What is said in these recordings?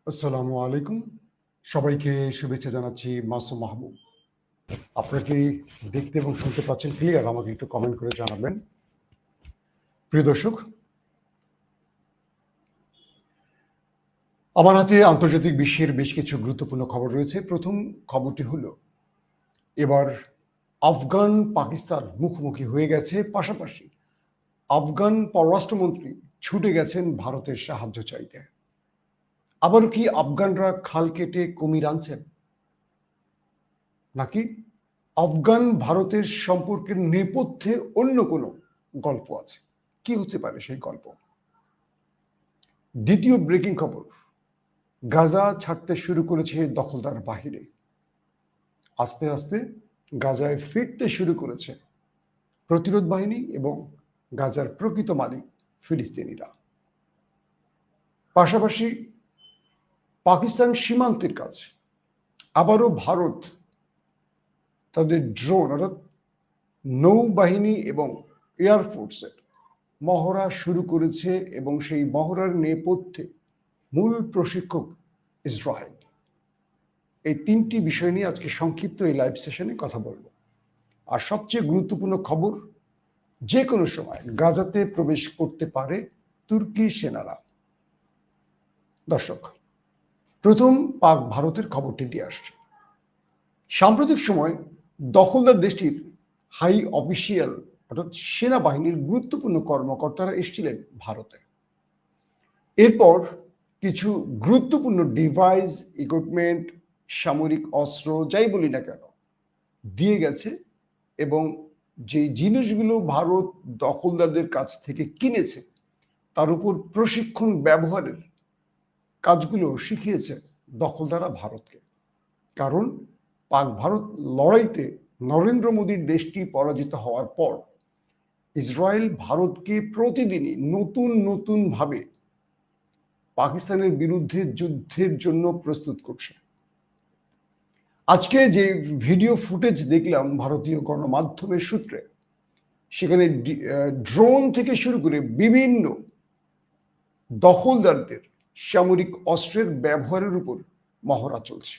আসসালামু আলাইকুম। সবাইকে শুভেচ্ছা জানাচ্ছি। মাসুম মাহবুব। আপনারা কি দেখতে এবং শুনতে পাচ্ছেন ক্লিয়ার? আমাকে একটু কমেন্ট করে জানাবেন। প্রিয় দর্শক, আমার হাতে আন্তর্জাতিক বিশ্বের বেশ কিছু গুরুত্বপূর্ণ খবর রয়েছে। প্রথম খবরটি হলো, এবার আফগান পাকিস্তান মুখোমুখি হয়ে গেছে। পাশাপাশি আফগান পররাষ্ট্রমন্ত্রী ছুটে গেছেন ভারতের সাহায্য চাইতে। আবারও কি আফগানরা খাল কেটে কুমির আনছেন, নাকি আফগান ভারতের সম্পর্কের নেপথ্যে অন্য কোনো গল্প আছে? কি হতে পারে সেই গল্প? দ্বিতীয় ব্রেকিং খবর, গাজা ছাড়তে শুরু করেছে দখলদার বাহিনী। আস্তে আস্তে গাজায় ফিরতে শুরু করেছে প্রতিরোধ বাহিনী এবং গাজার প্রকৃত মালিক ফিলিস্তিনিরা। পাশাপাশি পাকিস্তান সীমান্তের কাছে আবারও ভারত তাদের ড্রোন অর্থাৎ নৌবাহিনী এবং এয়ারফোর্সের মহড়া শুরু করেছে এবং সেই মহড়ার নেপথ্যে মূল প্রশিক্ষক ইসরায়েল। এই তিনটি বিষয় নিয়ে আজকে সংক্ষিপ্ত এই লাইভ সেশনে কথা বলবো। আর সবচেয়ে গুরুত্বপূর্ণ খবর, যে কোনো সময় গাজাতে প্রবেশ করতে পারে তুর্কি সেনারা। দর্শক, প্রথম পাক ভারতের খবরটি দিয়ে আসছে। সাম্প্রতিক সময় দখলদার দেশটির হাই অফিসিয়াল অর্থাৎ সেনাবাহিনীর গুরুত্বপূর্ণ কর্মকর্তারা এসেছিলেন ভারতে। এরপর কিছু গুরুত্বপূর্ণ ডিভাইস, ইকুইপমেন্ট, সামরিক অস্ত্র, যাই বলি না কেন, দিয়ে গেছে এবং যে জিনিসগুলো ভারত দখলদারদের কাছ থেকে কিনেছে তার উপর প্রশিক্ষণ ব্যবহারের কাজগুলো শিখিয়েছে দখলদাররা ভারতকে। কারণ পাক ভারত লড়াইতে নরেন্দ্র মোদীর দেশটি পরাজিত হওয়ার পর ইসরায়েল ভারতকে প্রতিদিনই নতুন নতুন ভাবে পাকিস্তানের বিরুদ্ধে যুদ্ধের জন্য প্রস্তুত করছে। আজকে যে ভিডিও ফুটেজ দেখলাম ভারতীয় গণমাধ্যমের সূত্রে, সেখানে ড্রোন থেকে শুরু করে বিভিন্ন দখলদারদের সামরিক অস্ত্রের ব্যবহারের উপর মহড়া চলছে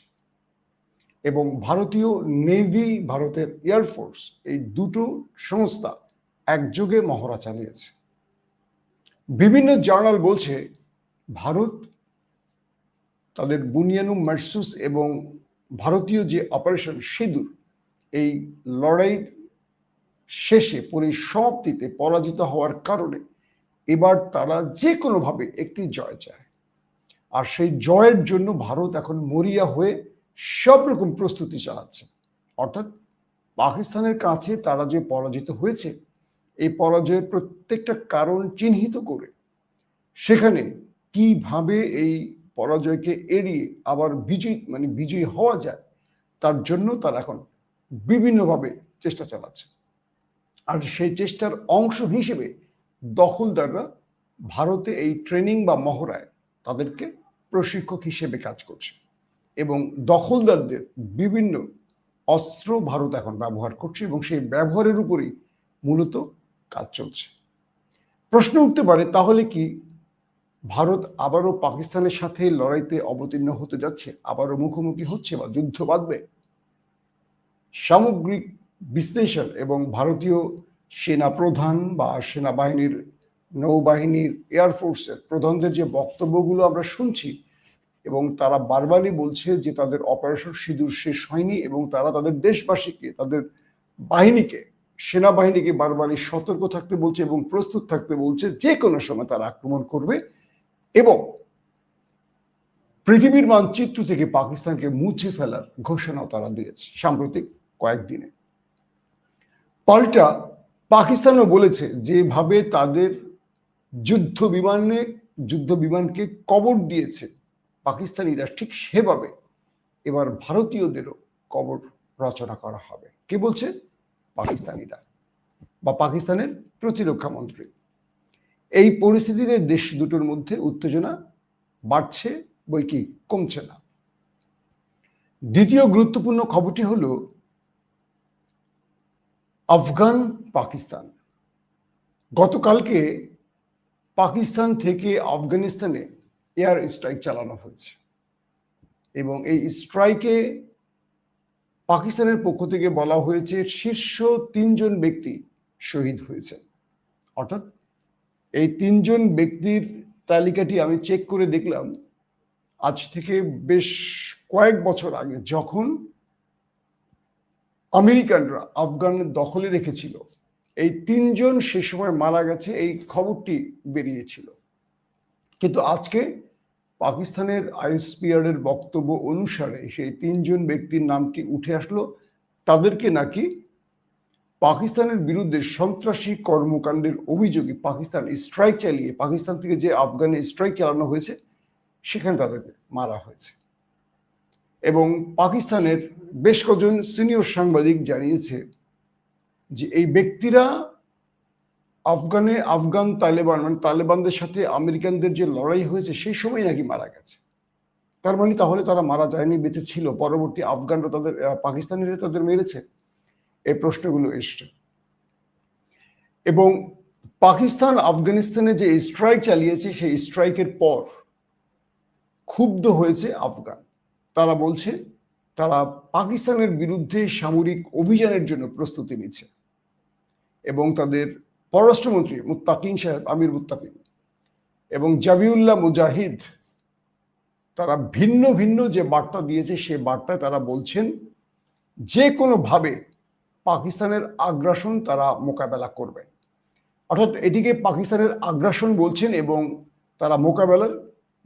এবং ভারতীয় নেভি, ভারতের এয়ারফোর্স, এই দুটো সংস্থা একযোগে মহড়া চালিয়েছে। বিভিন্ন জার্নাল বলছে ভারত তাদের বুনিয়ানুম মার্সুস এবং ভারতীয় যে অপারেশন সিঁদুর, এই লড়াইয়ের শেষে পরিসমাপ্তিতে পরাজিত হওয়ার কারণে এবার তারা যে কোনোভাবে একটি জয় চায়। আর সেই জয়ের জন্য ভারত এখন মরিয়া হয়ে সব রকম প্রস্তুতি চালাচ্ছে। অর্থাৎ পাকিস্তানের কাছে তারা যে পরাজিত হয়েছে, এই পরাজয়ের প্রত্যেকটা কারণ চিহ্নিত করে সেখানে কিভাবে এই পরাজয়কে এড়িয়ে আবার বিজয়ী হওয়া যায়, তার জন্য তারা এখন বিভিন্নভাবে চেষ্টা চালাচ্ছে। আর সেই চেষ্টার অংশ হিসেবে দখলদাররা ভারতে এই ট্রেনিং বা মহড়ায় তাদেরকে প্রশিক্ষক হিসেবে কাজ করছে এবং দখলদারদের বিভিন্ন অস্ত্র ভারত এখন ব্যবহার করছে এবং সেই ব্যবহারের উপরেই মূলত কাজ চলছে। প্রশ্ন উঠতে পারে, তাহলে কি ভারত আবারও পাকিস্তানের সাথে লড়াইতে অবতীর্ণ হতে যাচ্ছে, আবারও মুখোমুখি হচ্ছে বা যুদ্ধ বাঁধবে? সামগ্রিক বিশ্লেষণ এবং ভারতীয় সেনা প্রধান বা সেনাবাহিনীর, নৌবাহিনীর, এয়ারফোর্সের প্রধানদের যে বক্তব্যগুলো আমরা শুনছি, এবং তারা বারবারই বলছে যে তাদের অপারেশন সিঁদুর শেষ হয়নি এবং তারা তাদের দেশবাসীকে, তাদের বাহিনীকে, সেনাবাহিনীকে বারবারই সতর্ক থাকতে বলছে এবং প্রস্তুত থাকতে বলছে যে কোনো সময় তারা আক্রমণ করবে এবং পৃথিবীর মানচিত্র থেকে পাকিস্তানকে মুছে ফেলার ঘোষণাও তারা দিয়েছে সাম্প্রতিক কয়েকদিনে। পাল্টা পাকিস্তানও বলেছে যেভাবে তাদের যুদ্ধ বিমানকে কবর দিয়েছে পাকিস্তানিরা, ঠিক সেভাবে এবার ভারতীয়দেরও কবর রচনা করা হবে। কে বলছে? পাকিস্তানিরা বা পাকিস্তানের প্রতিরক্ষা মন্ত্রী। এই পরিস্থিতিতে দেশ দুটোর মধ্যে উত্তেজনা বাড়ছে, বই কি কমছে না। দ্বিতীয় গুরুত্বপূর্ণ খবরটি হলো আফগান পাকিস্তান। গতকালকে পাকিস্তান থেকে আফগানিস্তানে এয়ার স্ট্রাইক চালানো হয়েছে এবং এই স্ট্রাইকে পাকিস্তানের পক্ষ থেকে বলা হয়েছে শীর্ষ 3 জন ব্যক্তি শহীদ হয়েছেন। অর্থাৎ এই 3 জন ব্যক্তির তালিকাটি আমি চেক করে দেখলাম আজ থেকে বেশ কয়েক বছর আগে, যখন আমেরিকানরা আফগান দখলে রেখেছিল, এই 3 জন সে সময় মারা গেছে, এই খবরটি বেরিয়েছিল। কিন্তু আজকে পাকিস্তানের আইএসপিআর এর বক্তব্য অনুসারে সেই 3 জন ব্যক্তির নামটি উঠে আসলো। তাদেরকে নাকি পাকিস্তানের বিরুদ্ধে সন্ত্রাসী কর্মকাণ্ডের অভিযোগে পাকিস্তান স্ট্রাইক চালিয়ে, পাকিস্তান থেকে যে আফগানে স্ট্রাইক চালানো হয়েছে সেখানে তাদেরকে মারা হয়েছে। এবং পাকিস্তানের বেশ কজন সিনিয়র সাংবাদিক জানিয়েছে যে এই ব্যক্তিরা আফগান তালেবান মানে তালেবানদের সাথে আমেরিকানদের যে লড়াই হয়েছে সেই সময় নাকি মারা গেছে। তার মানে তাহলে তারা মারা যায়নি, বেঁচে ছিল, পরবর্তী আফগানরা তাদের পাকিস্তানিরা তাদের মেরেছে? এই প্রশ্নগুলো এসছে। এবং পাকিস্তান আফগানিস্তানে যে স্ট্রাইক চালিয়েছে সেই স্ট্রাইকের পর ক্ষুব্ধ হয়েছে আফগান। তারা বলছে তারা পাকিস্তানের বিরুদ্ধে সামরিক অভিযানের জন্য প্রস্তুতি নিচ্ছে। এবং তাদের পররাষ্ট্রমন্ত্রী মুত্তাকিন সাহেব, আমির মুত্তাকিন এবং জাবিউল্লাহ মুজাহিদ, তারা ভিন্ন ভিন্ন যে বার্তা দিয়েছে সে বার্তায় তারা বলছেন যে কোনোভাবে পাকিস্তানের আগ্রাসন তারা মোকাবেলা করবেন। অর্থাৎ এটিকে পাকিস্তানের আগ্রাসন বলছেন এবং তারা মোকাবেলার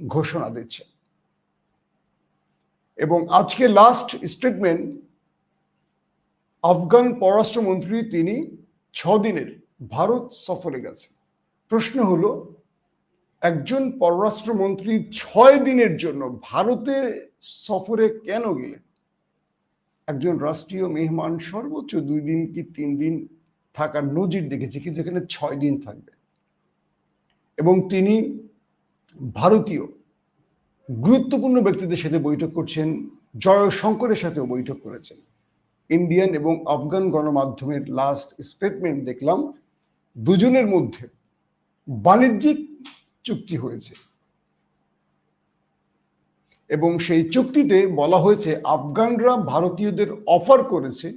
ঘোষণা দিচ্ছেন। এবং আজকে লাস্ট স্টেটমেন্ট, আফগান পররাষ্ট্রমন্ত্রী তিনি 6 দিনের ভারত সফরে গেছেন। প্রশ্ন হলো, একজন পররাষ্ট্রমন্ত্রী 6 দিনের জন্য ভারতে সফরে কেন গেলেন? একজন রাষ্ট্রীয় মেহমান সর্বোচ্চ 2 দিন কি 3 দিন থাকার নজির দেখেছে, কিন্তু এখানে 6 দিন থাকবে। এবং তিনি ভারতীয় গুরুত্বপূর্ণ ব্যক্তিদের সাথে বৈঠক করছেন, জয়শঙ্করের সাথেও বৈঠক করেছেন। ইন্ডিয়ান এবং আফগান গণমাধ্যমের লাস্ট স্টেটমেন্ট দেখলাম, দুজনের মধ্যে বাণিজ্যিক চুক্তি হয়েছে এবং সেই চুক্তিতে বলা হয়েছে আফগানরা ভারতীয়দের অফার করেছে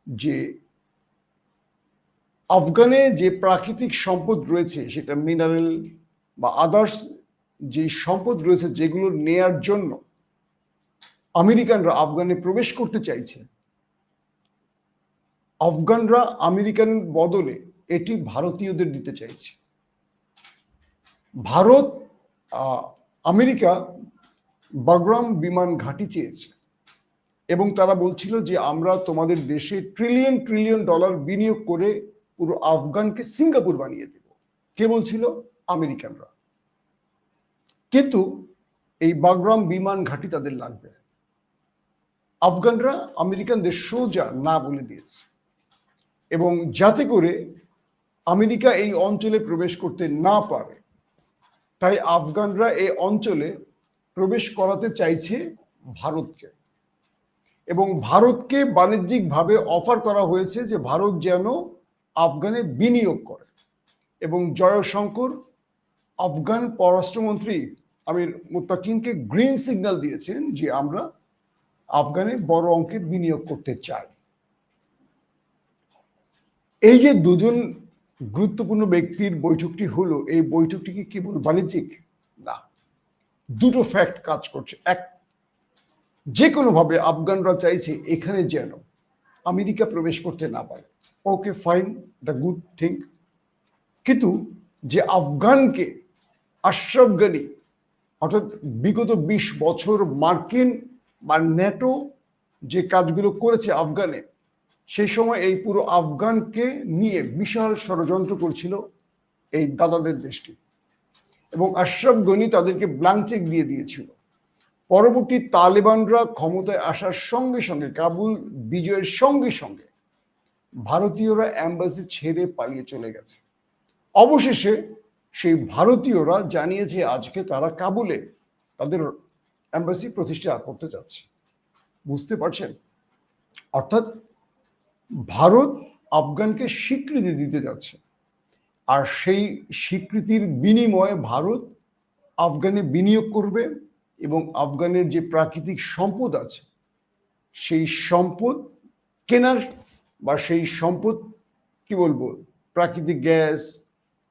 যে আফগানে যে প্রাকৃতিক সম্পদ রয়েছে, সেটা মিনারেল বা আদার্স যে সম্পদ রয়েছে, যেগুলো নেয়ার জন্য আমেরিকানরা আফগানে প্রবেশ করতে চাইছে, আফগানরা আমেরিকান বদলে এটি ভারতীয়দের দিতে চাইছে। ভারত আমেরিকা বাগরাম বিমান ঘাঁটি চেয়েছে এবং তারা বলছিল যে আমরা তোমাদের দেশে ট্রিলিয়ন ট্রিলিয়ন ডলার বিনিয়োগ করে পুরো আফগানকে সিঙ্গাপুর বানিয়ে দেব। কে বলছিল? আমেরিকানরা। কিন্তু এই বাগরাম বিমান ঘাঁটি তাদের লাগবে। আফগানরা আমেরিকানদের সোজা না বলে দিয়েছে এবং যাতে করে আমেরিকা এই অঞ্চলে প্রবেশ করতে না পারে, তাই আফগানরা এই অঞ্চলে প্রবেশ করাতে চাইছে ভারতকে। এবং ভারতকে বাণিজ্যিকভাবে অফার করা হয়েছে যে ভারত যেন আফগানে বিনিয়োগ করে। এবং জয়শঙ্কর আফগান পররাষ্ট্রমন্ত্রী আমির মুত্তাকিনকে গ্রিন সিগন্যাল দিয়েছেন যে আমরা আফগানে বড় অঙ্কের বিনিয়োগ করতে চাই। এই যে দুজন গুরুত্বপূর্ণ ব্যক্তির বৈঠকটি হলো, এই বৈঠকটি কি কেবল বাণিজ্যিক না, দুটো ফ্যাক্ট কাজ করছে। এক, যে কোনোভাবে আফগানরা চাইছে এখানে যেন আমেরিকা প্রবেশ করতে না পারে। ওকে ফাইন, এটা গুড থিং। কিন্তু যে আফগানকে আশরাফ গানি, অর্থাৎ বিগত 20 বছর মার্কিন বা ন্যাটো যে কাজগুলো করেছে আফগানে, সেই সময় এই পুরো আফগানকে নিয়ে বিশাল ষড়যন্ত্র করছিল এই দাদাদের দেশটি এবং আশরাফ গনি তাদেরকে ব্ল্যাঙ্ক চেক দিয়ে দিয়েছিল। পরবর্তী তালেবানরা ক্ষমতায় আসার সঙ্গে সঙ্গে, কাবুল বিজয়ের সঙ্গে সঙ্গে ভারতীয়রা এম্বাসি ছেড়ে পালিয়ে চলে গেছে। অবশেষে সেই ভারতীয়রা জানিয়েছে আজকে তারা কাবুলে তাদের এম্বাসি প্রতিষ্ঠা করতে যাচ্ছে। বুঝতে পারছেন? অর্থাৎ ভারত আফগানকে স্বীকৃতি দিতে যাচ্ছে, আর সেই স্বীকৃতির বিনিময়ে ভারত আফগানে বিনিয়োগ করবে এবং আফগানের যে প্রাকৃতিক সম্পদ আছে সেই সম্পদ কেনার বা সেই সম্পদ কি বলবো প্রাকৃতিক গ্যাস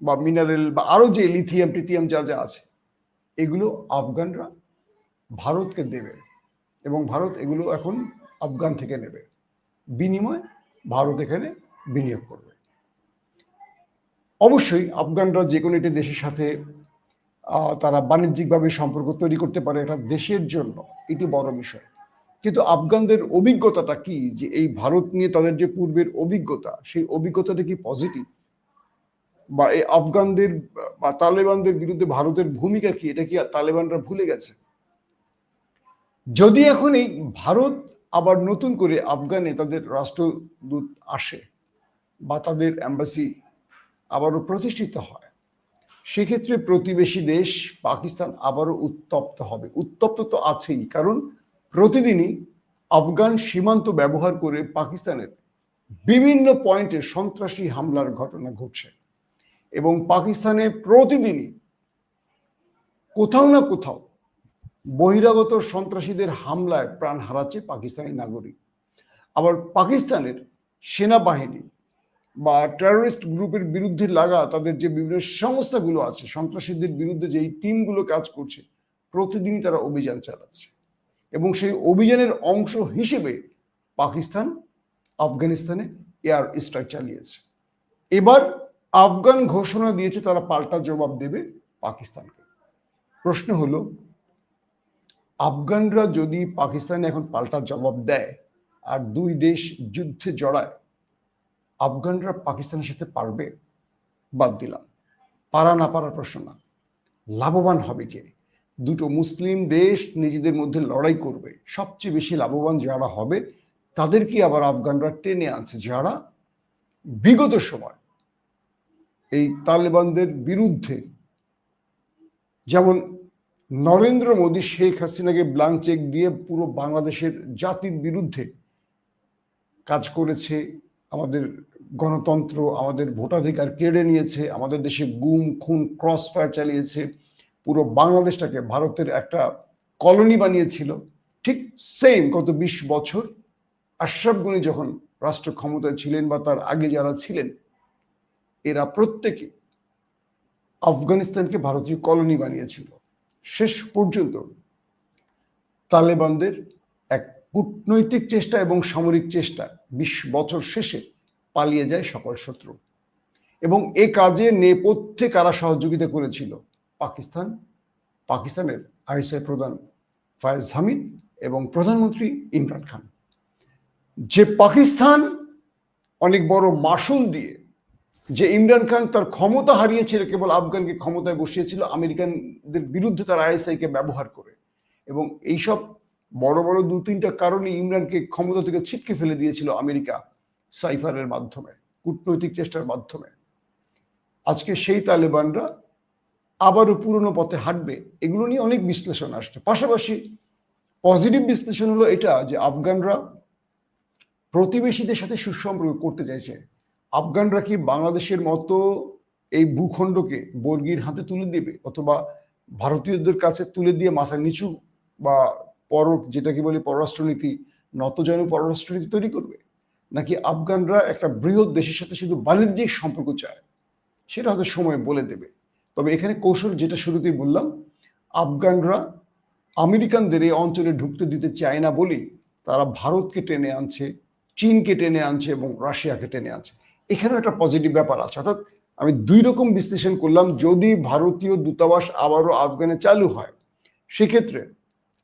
বা মিনারেল বা আরো যে লিথিয়াম টিথিয়াম যা যা আছে এগুলো আফগানরা ভারতকে দেবে এবং ভারত এগুলো এখন আফগান থেকে নেবে, বিনিময়ে ভারত এখানে বিনিয়োগ করবে। অবশ্যই আফগানরা যে কোনো একটি দেশের সাথে তারা বাণিজ্যিকভাবে সম্পর্ক তৈরি করতে পারে, এটা দেশের জন্য এটি বড় বিষয়। কিন্তু আফগানদের অভিজ্ঞতাটা কি, যে এই ভারত নিয়ে তাদের যে পূর্বের অভিজ্ঞতা, সেই অভিজ্ঞতাটা কি পজিটিভ, বা এই আফগানদের বা তালেবানদের বিরুদ্ধে ভারতের ভূমিকা কি, এটা কি তালেবানরা ভুলে গেছে? যদি এখন এই ভারত আবার নতুন করে আফগানে তাদের রাষ্ট্রদূত আসে বা তাদের এম্বাসি আবারও প্রতিষ্ঠিত হয়, সেক্ষেত্রে প্রতিবেশী দেশ পাকিস্তান আবারও উত্তপ্ত হবে। উত্তপ্ত তো আছেই, কারণ প্রতিদিনই আফগান সীমান্ত ব্যবহার করে পাকিস্তানের বিভিন্ন পয়েন্টে সন্ত্রাসী হামলার ঘটনা ঘটছে এবং পাকিস্তানে প্রতিদিনই কোথাও না কোথাও বহিরাগত সন্ত্রাসীদের হামলায় প্রাণ হারাচ্ছে পাকিস্তানি নাগরিক। আবার পাকিস্তানের সেনাবাহিনী বা টেররিস্ট গ্রুপের বিরুদ্ধে লাগা তাদের যে বিভিন্ন সংস্থাগুলো আছে, সন্ত্রাসীদের বিরুদ্ধে যে টিমগুলো কাজ করছে, প্রতিদিনই তারা অভিযান চালাচ্ছে এবং সেই অভিযানের অংশ হিসেবে পাকিস্তান আফগানিস্তানে এয়ার স্ট্রাইক চালিয়েছে। এবার আফগান ঘোষণা দিয়েছে তারা পাল্টা জবাব দেবে পাকিস্তানকে। প্রশ্ন হলো, আফগানরা যদি পাকিস্তানে এখন পাল্টা জবাব দেয় আর দুই দেশ যুদ্ধে জড়ায়, আফগানরা পাকিস্তানের সাথে পারবে? বাদ দিলাম, পারা না পারার প্রশ্ন না, লাভবান হবে কে? দুটো মুসলিম দেশ নিজেদের মধ্যে লড়াই করবে, সবচেয়ে বেশি লাভবান যারা হবে তাদেরকে আবার আফগানরা টেনে আনছে, যারা বিগত সময় এই তালেবানদের বিরুদ্ধে, যেমন নরেন্দ্র মোদী শেখ হাসিনাকে ব্ল্যাঙ্ক চেক দিয়ে পুরো বাংলাদেশের জাতির বিরুদ্ধে কাজ করেছে, আমাদের গণতন্ত্র, আমাদের ভোটাধিকার কেড়ে নিয়েছে, আমাদের দেশে গুম খুন ক্রস ফায়ার চালিয়েছে, পুরো বাংলাদেশটাকে ভারতের একটা কলোনি বানিয়েছিল। ঠিক সেম গত 20 বছর আশরাফ গনি যখন রাষ্ট্র ক্ষমতায় ছিলেন বা তার আগে যারা ছিলেন, এরা প্রত্যেকে আফগানিস্তানকে ভারতীয় কলোনি বানিয়েছিল। শেষ পর্যন্ত তালেবানদের এক কূটনৈতিক চেষ্টা এবং সামরিক চেষ্টা 20 বছর শেষে পালিয়ে যায় সকল শত্রু। এবং এ কাজে নেপথ্যে কারা সহযোগিতা করেছিল? পাকিস্তান, পাকিস্তানের আইএসআই প্রধান ফায়েজ হামিদ এবং প্রধানমন্ত্রী ইমরান খান। যে পাকিস্তান অনেক বড় মাসুল দিয়ে, যে ইমরান খান তার ক্ষমতা হারিয়েছিল কেবল আফগানকে ক্ষমতায় বসিয়েছিল আমেরিকানদের বিরুদ্ধে তার আইএসআইকে ব্যবহার করে, এবং এইসব বড় বড় 2-3টা কারণে ইমরানকে ক্ষমতা থেকে ছিটকে ফেলে দিয়েছিল আমেরিকা সাইফারের মাধ্যমে, কূটনৈতিক চেষ্টার মাধ্যমে। আজকে সেই তালেবানরা আবারও পুরনো পথে হাঁটবে, এগুলো নিয়ে অনেক বিশ্লেষণ আসছে। পাশাপাশি পজিটিভ বিশ্লেষণ হলো এটা যে আফগানরা প্রতিবেশীদের সাথে সুসম্পর্ক করতে চাইছে। আফগানরা কি বাংলাদেশের মতো এই ভূখণ্ডকে বর্গীর হাতে তুলে দেবে, অথবা ভারতীয়দের কাছে তুলে দিয়ে মাথা নিচু বা যেটাকে বলি পররাষ্ট্রনীতি, নতজানু পররাষ্ট্রনীতি তৈরি করবে? নাকি আফগানরা একটা বৃহৎ দেশের সাথে শুধু বাণিজ্যিক সম্পর্ক চায়? সেটা হয়তো সময় বলে দেবে। তবে এখানে কৌশল যেটা শুরুতেই বললাম, আফগানরা আমেরিকানদের এই অঞ্চলে ঢুকতে দিতে চায় না বলেই তারা ভারতকে টেনে আনছে, চীনকে টেনে আনছে এবং রাশিয়াকে টেনে আনছে। এখানেও একটা পজিটিভ ব্যাপার আছে। অর্থাৎ আমি 2 রকম বিশ্লেষণ করলাম। যদি ভারতীয় দূতাবাস আবারও আফগানে চালু হয়, সেক্ষেত্রে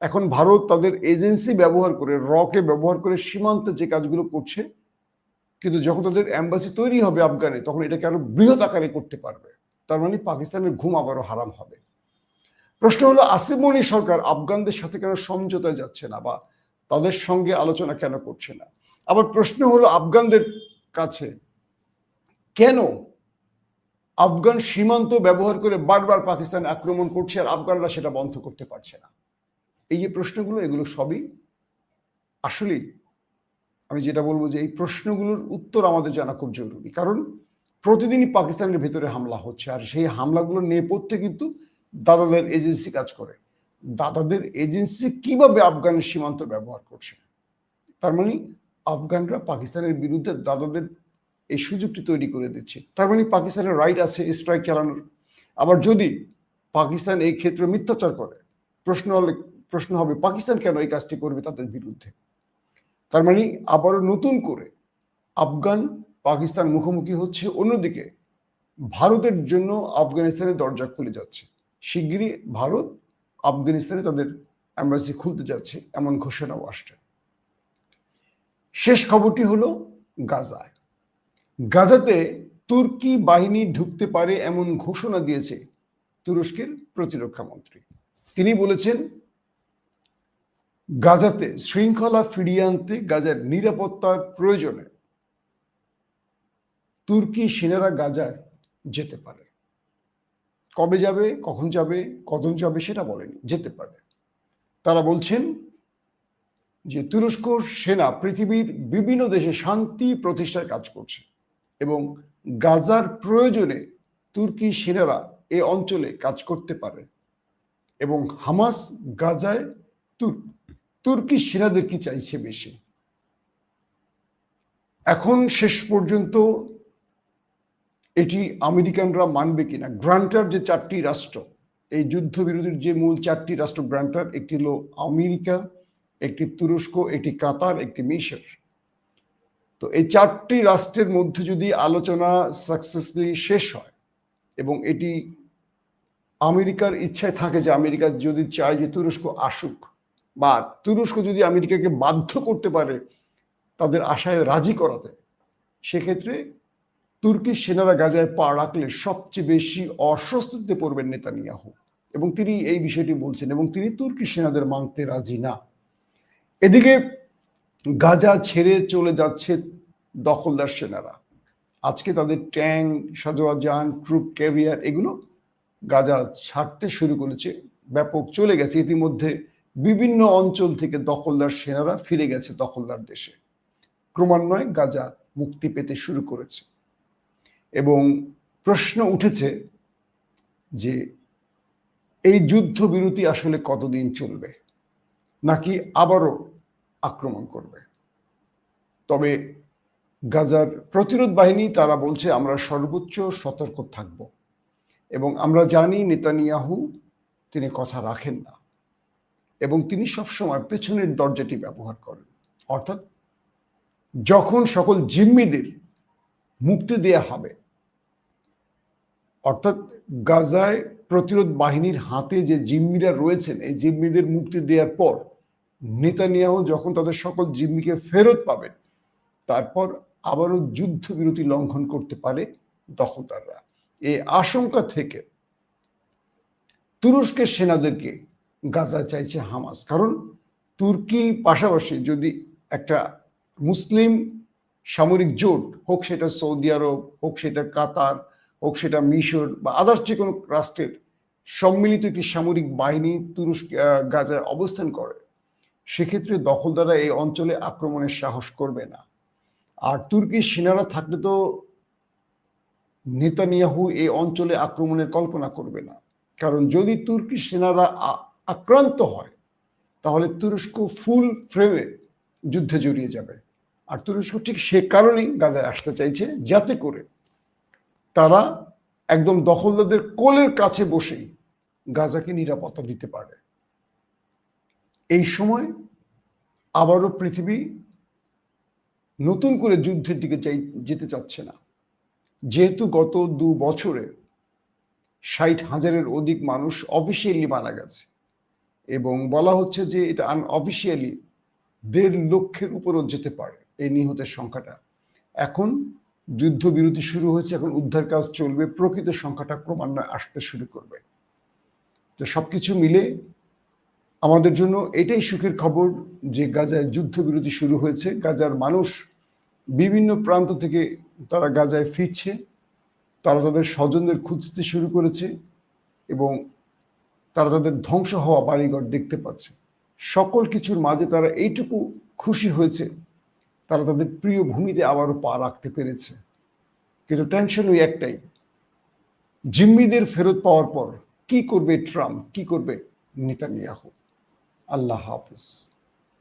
এখন ভারত তাদের এজেন্সি ব্যবহার করে, রকে ব্যবহার করে সীমান্তে যে কাজগুলো করছে, কিন্তু যখন তাদের এম্বাসি তৈরি হবে আফগানে, তখন এটাকে আরো বৃহৎ আকারে করতে পারবে। তার মানে পাকিস্তানের ঘুম আবারও হারাম হবে। প্রশ্ন হলো, আসিফ মনির সরকার আফগানদের সাথে কেন সমঝোতায় যাচ্ছে না বা তাদের সঙ্গে আলোচনা কেন করছে না? আবার প্রশ্ন হলো, আফগানদের কাছে কেন আফগান সীমান্ত ব্যবহার করে বারবার পাকিস্তান আক্রমণ করছে আর আফগানরা সেটা বন্ধ করতে পারছে না? এই যে প্রশ্নগুলো, এগুলো সবই আসলেই আমি যেটা বলবো যে এই প্রশ্নগুলোর উত্তর আমাদের জানা খুব জরুরি। কারণ প্রতিদিনই পাকিস্তানের ভেতরে হামলা হচ্ছে, আর সেই হামলাগুলোর নেপথ্যে কিন্তু দাদাদের এজেন্সি কাজ করে। দাদাদের এজেন্সি কিভাবে আফগানের সীমান্ত ব্যবহার করছে। তার মানে আফগানরা পাকিস্তানের বিরুদ্ধে দাদাদের এই সুযোগটি তৈরি করে দিচ্ছে। তার মানে পাকিস্তানের রাইট আছে স্ট্রাইক চালানোর। আবার যদি পাকিস্তান এই ক্ষেত্রে মিথ্যাচার করে, প্রশ্ন হবে পাকিস্তান কেন এই কাজটি করবে তাদের বিরুদ্ধে। তার মানে আবারও নতুন করে আফগান পাকিস্তান মুখোমুখি হচ্ছে। অন্যদিকে ভারতের জন্য আফগানিস্তানের দরজা খুলে যাচ্ছে। শিগগিরই ভারত আফগানিস্তানে তাদের এম্বাসি খুলতে যাচ্ছে, এমন ঘোষণাও আসছে। শেষ খবরটি হলো গাজায়। গাজাতে তুর্কি বাহিনী ঢুকতে পারে এমন ঘোষণা দিয়েছে তুরস্কের প্রতিরক্ষা মন্ত্রী। তিনি বলেছেন, গাজাতে শৃঙ্খলা ফিরিয়ে আনতে গাজার নিরাপত্তার প্রয়োজনে তুর্কি সেনারা গাজায় যেতে পারে। কবে যাবে, কখন যাবে, কতজন যাবে সেটা বলেনি, যেতে পারে। তারা বলছেন যে তুরস্ক সেনা পৃথিবীর বিভিন্ন দেশে শান্তি প্রতিষ্ঠার কাজ করছে এবং গাজার প্রয়োজনে তুর্কি সেনারা এই অঞ্চলে কাজ করতে পারে এবং হামাস গাজায় তুর্কি সেনাদের কি চাইছে বেশি। এখন শেষ পর্যন্ত এটি আমেরিকানরা মানবে কিনা। গ্রান্টার যে 4টি রাষ্ট্র, এই যুদ্ধবিরতির যে মূল 4টি রাষ্ট্র গ্রান্টার, একটি হলো আমেরিকা, একটি তুরস্ক, একটি কাতার, একটি মিশর। তো এই 4টি রাষ্ট্রের মধ্যে যদি আলোচনা সাকসেসফুলি শেষ হয় এবং এটি আমেরিকার ইচ্ছায় থাকে যে আমেরিকা যদি চায় যে তুরস্ক আসুক, বা তুরস্ক যদি আমেরিকাকে বাধ্য করতে পারে তাদের আশায় রাজি করাতে, সেক্ষেত্রে তুর্কি সেনারা গাজায় পা রাখলে সবচেয়ে বেশি অস্বস্তিতে পড়বেন নেতানিয়াহু, এবং তিনি এই বিষয়টি বলছেন এবং তিনি তুর্কি সেনাদের মানতে রাজি না। এদিকে গাজা ছেড়ে চলে যাচ্ছে দখলদার সেনারা। আজকে তাদের ট্যাঙ্ক, সাজোয়া যান, ট্রুপ ক্যারিয়ার এগুলো গাজা ছাড়তে শুরু করেছে, ব্যাপক চলে গেছে। ইতিমধ্যে বিভিন্ন অঞ্চল থেকে দখলদার সেনারা ফিরে গেছে দখলদার দেশে। ক্রমান্বয়ে গাজা মুক্তি পেতে শুরু করেছে এবং প্রশ্ন উঠেছে যে এই যুদ্ধবিরতি আসলে কতদিন চলবে, নাকি আবারও আক্রমণ করবে। তবে গাজার প্রতিরোধ বাহিনী তারা বলছে আমরা সর্বোচ্চ সতর্ক থাকব এবং আমরা জানি নেতানিয়াহু তিনি কথা রাখেন না এবং তিনি সবসময় পেছনের দরজাটি ব্যবহার করেন। অর্থাৎ যখন সকল জিম্মিদের মুক্তি দেয়া হবে, অর্থাৎ গাজায় প্রতিরোধ বাহিনীর হাতে যে জিম্মিরা রয়েছেন এই জিম্মিদের মুক্তি দেওয়ার পর নেতানিয়াহু যখন তাদের সকল জিম্মিকে ফেরত পাবেন, তারপর আবারও যুদ্ধবিরতি লঙ্ঘন করতে পারে দখলদাররা। এই আশঙ্কা থেকে তুরস্কের সেনাদেরকে গাজা চাইছে হামাস। কারণ তুর্কি পাশাপাশি যদি একটা মুসলিম সামরিক জোট, হোক সেটা সৌদি আরব, হোক সেটা কাতার, হোক সেটা মিশর বা আদার্স যে কোনো রাষ্ট্রের সম্মিলিত একটি সামরিক বাহিনী তুরস্ক গাজায় অবস্থান করে, সেক্ষেত্রে দখলদাররা এই অঞ্চলে আক্রমণের সাহস করবে না। আর তুর্কি সেনারা থাকলে তো নেতানিয়াহু এই অঞ্চলে আক্রমণের কল্পনা করবে না। কারণ যদি তুর্কি সেনারা আক্রান্ত হয় তাহলে তুরস্ক ফুল ফ্রেমে যুদ্ধে জড়িয়ে যাবে। আর তুরস্ক ঠিক সে কারণেই গাজায় আসতে চাইছে, যাতে করে তারা একদম দখলদারদের কোলের কাছে বসেই গাজাকে নিরাপত্তা দিতে পারে। এই সময় আবারও পৃথিবী নতুন করে যুদ্ধের দিকে যেতে চাচ্ছে না, যেহেতু গত 2 বছরে 60,000-এর অধিক মানুষ অফিসিয়ালি মারা গেছে এবং বলা হচ্ছে যে এটা আনঅফিসিয়ালি 1.5 লক্ষের উপরও যেতে পারে এই নিহতের সংখ্যাটা। এখন যুদ্ধবিরতি শুরু হয়েছে, এখন উদ্ধার কাজ চলবে, প্রকৃত সংখ্যাটা ক্রমান্বয়ে আসতে শুরু করবে। তো সবকিছু মিলে আমাদের জন্য এটাই সুখের খবর যে গাজায় যুদ্ধবিরতি শুরু হয়েছে। গাজার মানুষ বিভিন্ন প্রান্ত থেকে তারা গাজায় ফিরছে, তারা তাদের স্বজনদের খুঁজতে শুরু করেছে এবং তারা তাদের ধ্বংস হওয়া বাড়িঘর দেখতে পাচ্ছে। সকল কিছুর মাঝে তারা এইটুকু খুশি হয়েছে তারা তাদের প্রিয় ভূমিতে আবারও পা রাখতে পেরেছে। কিন্তু টেনশন ওই একটাই, জিম্মিদের ফেরত পাওয়ার পর কি করবে ট্রাম্প, কি করবে নেতানিয়াহু। আল্লাহ হাফিজ।